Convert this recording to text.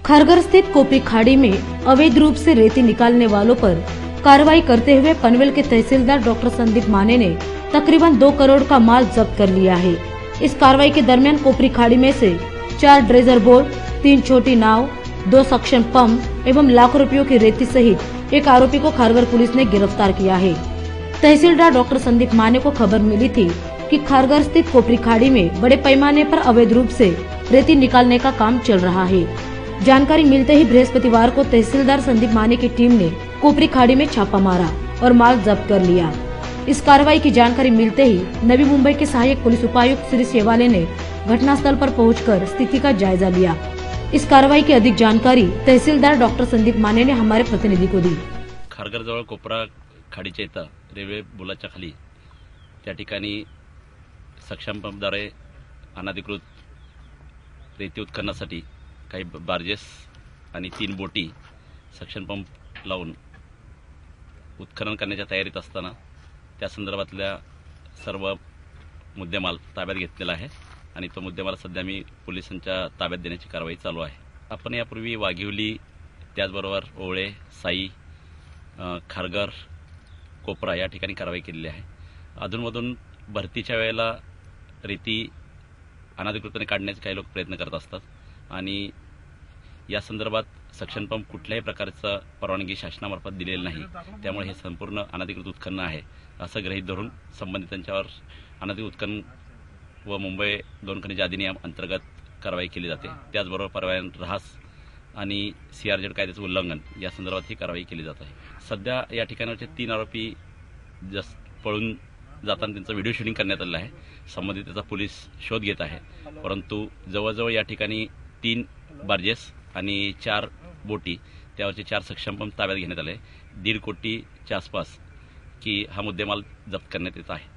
खारघर स्थित कोपरी खाड़ी में अवैध रूप से रेती निकालने वालों पर कार्रवाई करते हुए पनवेल के तहसीलदार डॉक्टर संदीप माने ने तकरीबन 2 करोड़ का माल जब्त कर लिया है। इस कार्रवाई के दरमियान कोपरी खाड़ी में से 4 ड्रेजर बोट, 3 छोटी नाव, 2 सक्शन पंप एवं लाखों रुपयों की रेती सहित एक आरोपी को खारघर पुलिस ने गिरफ्तार किया है। तहसीलदार डॉक्टर संदीप माने को खबर मिली थी कि खारघर स्थित कोपरी खाड़ी में बड़े पैमाने पर अवैध रूप से रेती निकालने का काम चल रहा है। जानकारी मिलते ही बृहस्पतिवार को तहसीलदार संदीप माने की टीम ने कोपरी खाड़ी में छापा मारा और माल जब्त कर लिया। इस कार्रवाई की जानकारी मिलते ही नवी मुंबई के सहायक पुलिस उपायुक्त श्री शेवाले ने घटनास्थल पर पहुंचकर स्थिति का जायजा लिया। इस कार्रवाई की अधिक जानकारी तहसीलदार डॉक्टर संदीप माने ने हमारे प्रतिनिधि को दी। खारघर जवळ कोपरा खाडीच्या इथं रेल्वे पुलाच्या खाली त्या ठिकाणी सक्षम पंपद्वारे अनधिकृत रेती उत्खननासाठी काही बार्जेस आणि 3 बोटी सक्शन पंप लावून उत्खनन करण्याच्या तयारीत असताना त्या संदर्भातल्या सर्व मुद्देमाल ताब्यात घेतलेला आहे आणि तो मुद्देमाल सध्या मी पोलिसांच्या ताब्यात देण्याची कारवाई चालू आहे। आपण यापूर्वी वाघिवली, त्याचबरोबर ओळे, साई, खारघर, कोपरा या ठिकाणी कारवाई केलेली आहे। अधूनमधून भरतीच्या वेळेला रेती अनधिकृतपणे काढण्याचे काही लोक प्रयत्न करत असतात आणि या संदर्भात सक्शन पंप कुठल्याही प्रकारचा परवानगी शासनामार्फत दिलेली नाही, त्यामुळे हे संपूर्ण अनधिकृत उत्खनन आहे असं गृहीत धरून संबंधितांच्यावर अनधिकृत उत्खनन व मुंबई 2 खनिज अधिनियम अंतर्गत कारवाई केली जाते। त्याचबरोबर परवाना ऱ्हास आणि सीआरझेड कायद्याचे उल्लंघन या संदर्भात ही कारवाई केली जात आहे। सध्या या ठिकाणचे 3 आरोपी पळून जाताना त्यांचा व्हिडिओ शूटिंग करण्यात आलेला आहे। संबंधित त्याचा पोलीस शोध घेत आहे, परंतु जवळजवळ या ठिकाणी 3 बार्जेस आणि 4 बोटी, त्यावरचे 4 सक्षम पंप ताब्यात घेण्यात आले। 1.5 कोटीच्या आसपास की हा मुद्देमाल जप्त करण्यात येत आहे।